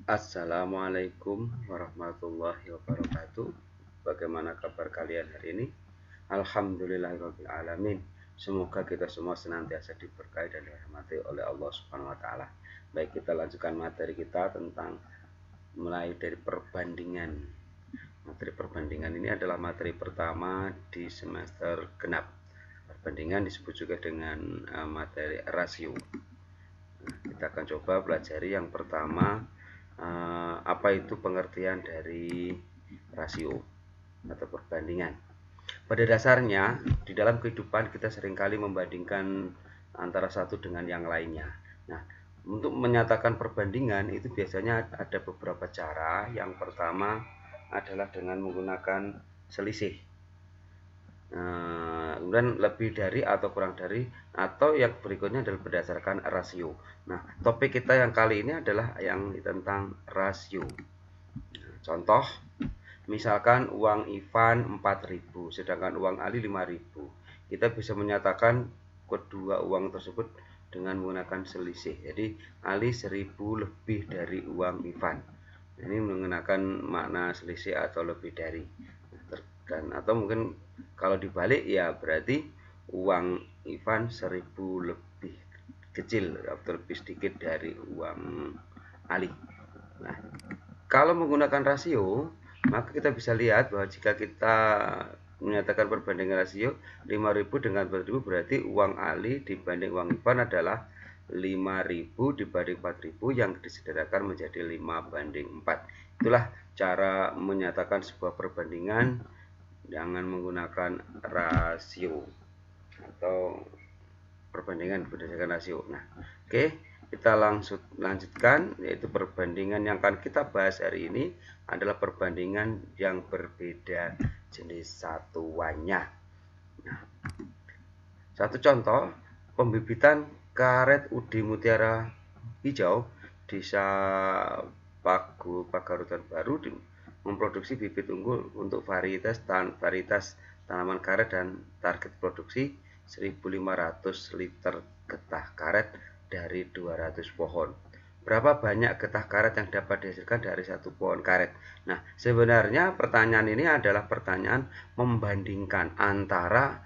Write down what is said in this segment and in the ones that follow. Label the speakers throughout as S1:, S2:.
S1: Assalamualaikum warahmatullahi wabarakatuh. Bagaimana kabar kalian hari ini? Alhamdulillahirabbil alamin. Semoga kita semua senantiasa diberkahi dan dirahmati oleh Allah Subhanahu wa taala. Baik, kita lanjutkan materi kita tentang mulai dari perbandingan. Materi perbandingan ini adalah materi pertama di semester genap. Perbandingan disebut juga dengan materi rasio. Kita akan coba pelajari yang pertama, apa itu pengertian dari rasio atau perbandingan. Pada dasarnya, di dalam kehidupan kita seringkali membandingkan antara satu dengan yang lainnya. Nah, untuk menyatakan perbandingan itu biasanya ada beberapa cara. Yang pertama adalah dengan menggunakan selisih. Kemudian lebih dari atau kurang dari, atau yang berikutnya adalah berdasarkan rasio. Nah, topik kita yang kali ini adalah yang tentang rasio. Contoh, misalkan uang Ivan 4.000 sedangkan uang Ali 5.000. Kita bisa menyatakan kedua uang tersebut dengan menggunakan selisih. Jadi Ali 1.000 lebih dari uang Ivan. Ini menggunakan makna selisih atau lebih dari. Dan atau mungkin kalau dibalik ya berarti uang Ivan 1.000 lebih kecil atau lebih sedikit dari uang Ali. Nah, kalau menggunakan rasio, maka kita bisa lihat bahwa jika kita menyatakan perbandingan rasio 5.000 dengan 4.000 berarti uang Ali dibanding uang Ivan adalah 5.000 dibanding 4.000 yang disederhanakan menjadi 5:4. Itulah cara menyatakan sebuah perbandingan dengan menggunakan rasio atau perbandingan berdasarkan rasio. Nah, oke, kita langsung lanjutkan, yaitu perbandingan yang akan kita bahas hari ini adalah perbandingan yang berbeda jenis satuannya. Nah, satu contoh, pembibitan karet Udi Mutiara Hijau di Pagarutan Baru memproduksi bibit unggul untuk varietas tanaman karet dan target produksi 1.500 liter getah karet dari 200 pohon. Berapa banyak getah karet yang dapat dihasilkan dari satu pohon karet? Nah, sebenarnya pertanyaan ini adalah pertanyaan membandingkan antara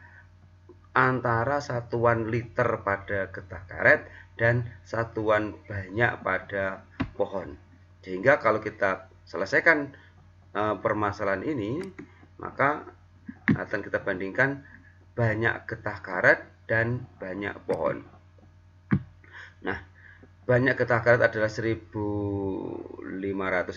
S1: satuan liter pada getah karet dan satuan banyak pada pohon. Sehingga kalau kita selesaikan permasalahan ini, maka akan kita bandingkan banyak getah karet dan banyak pohon. Nah, banyak getah karet adalah 1.500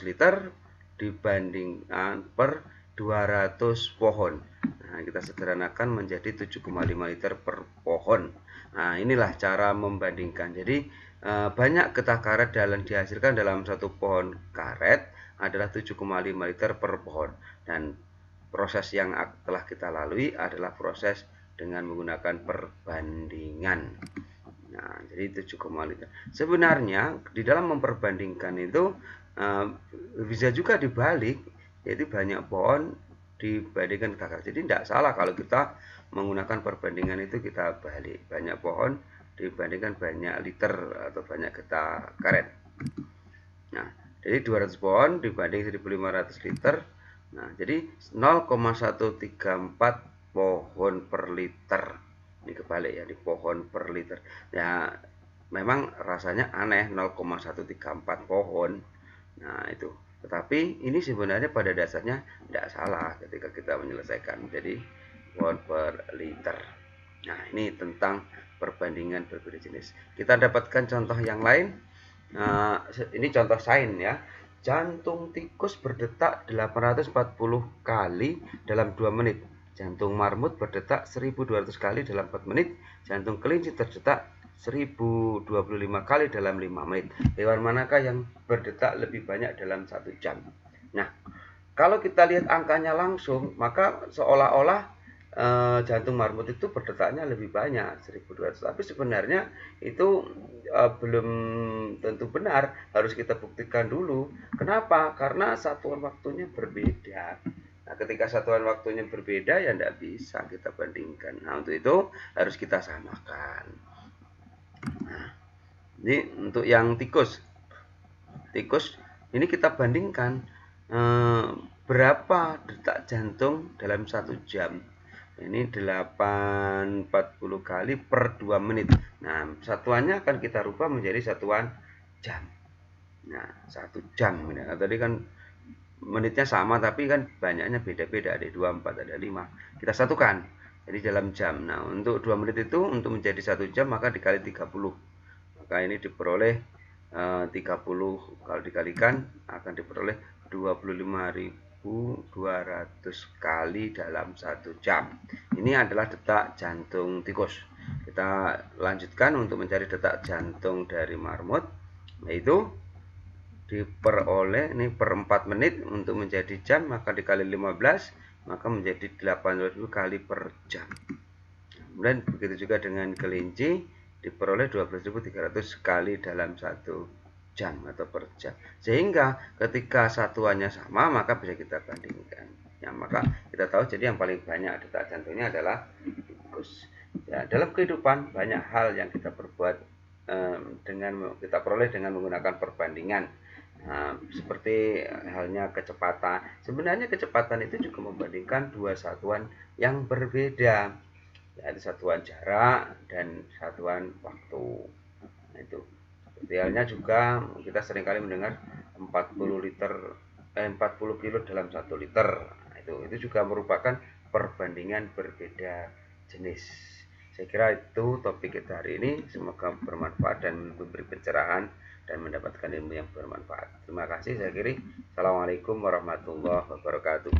S1: liter dibandingkan per 200 pohon. Nah, kita sederhanakan menjadi 7,5 liter per pohon. Nah, inilah cara membandingkan. Jadi banyak getah karet dalam dihasilkan dalam satu pohon karet adalah 7,5 liter per pohon, dan proses yang telah kita lalui adalah proses dengan menggunakan perbandingan. Nah, jadi 7,5 liter. Sebenarnya di dalam memperbandingkan itu bisa juga dibalik, yaitu banyak pohon dibandingkan getah karet. Jadi tidak salah kalau kita menggunakan perbandingan itu kita balik, banyak pohon dibandingkan banyak liter atau banyak getah karet. Nah, jadi 200 pohon dibanding 1.500 liter. Nah, jadi 0,134 pohon per liter. Ini kebalik ya, di pohon per liter. Ya, memang rasanya aneh 0,134 pohon. Nah, itu. Tetapi ini sebenarnya pada dasarnya tidak salah ketika kita menyelesaikan. Jadi pohon per liter. Nah, ini tentang perbandingan berbeda jenis. Kita dapatkan contoh yang lain. Nah, ini contoh sains ya. Jantung tikus berdetak 840 kali dalam 2 menit. Jantung marmut berdetak 1.200 kali dalam 4 menit. Jantung kelinci terdetak 1.025 kali dalam 5 menit. Hewan manakah yang berdetak lebih banyak dalam 1 jam? Nah, kalau kita lihat angkanya langsung, maka seolah-olah jantung marmut itu berdetaknya lebih banyak 1.200, tapi sebenarnya itu belum tentu benar, harus kita buktikan dulu. Kenapa? Karena satuan waktunya berbeda. Nah, ketika satuan waktunya berbeda ya tidak bisa kita bandingkan. Nah, untuk itu harus kita samakan. Nah, jadi untuk yang tikus ini kita bandingkan berapa detak jantung dalam 1 jam. Ini 840 kali per 2 menit. Nah, satuannya akan kita rubah menjadi satuan jam. Nah, 1 jam. Nah, tadi kan menitnya sama, tapi kan banyaknya beda-beda. Ada 24, ada 5. Kita satukan. Jadi dalam jam. Nah, untuk 2 menit itu, untuk menjadi 1 jam, maka dikali 30. Maka ini diperoleh 30 kalau dikalikan akan diperoleh 25.200 kali dalam 1 jam. Ini adalah detak jantung tikus. Kita lanjutkan untuk mencari detak jantung dari marmut, yaitu diperoleh ini per 4 menit untuk menjadi jam, maka dikali 15 maka menjadi 8.000 kali per jam. Kemudian begitu juga dengan kelinci, diperoleh 12.300 kali dalam 1 jam atau per jam. Sehingga ketika satuannya sama, maka bisa kita bandingkan. Ya, maka kita tahu jadi yang paling banyak detak jantungnya adalah tikus. Ya, dalam kehidupan banyak hal yang kita perbuat kita peroleh dengan menggunakan perbandingan. Nah, seperti halnya kecepatan. Sebenarnya kecepatan itu juga membandingkan dua satuan yang berbeda, yaitu satuan jarak dan satuan waktu. Nah, itu seperti halnya juga kita seringkali mendengar 40 kilo dalam 1 liter. Nah, itu juga merupakan perbandingan berbeda jenis. Saya kira itu topik kita hari ini. Semoga bermanfaat dan memberi pencerahan dan mendapatkan ilmu yang bermanfaat. Terima kasih. Saya akhiri. Assalamualaikum warahmatullahi wabarakatuh.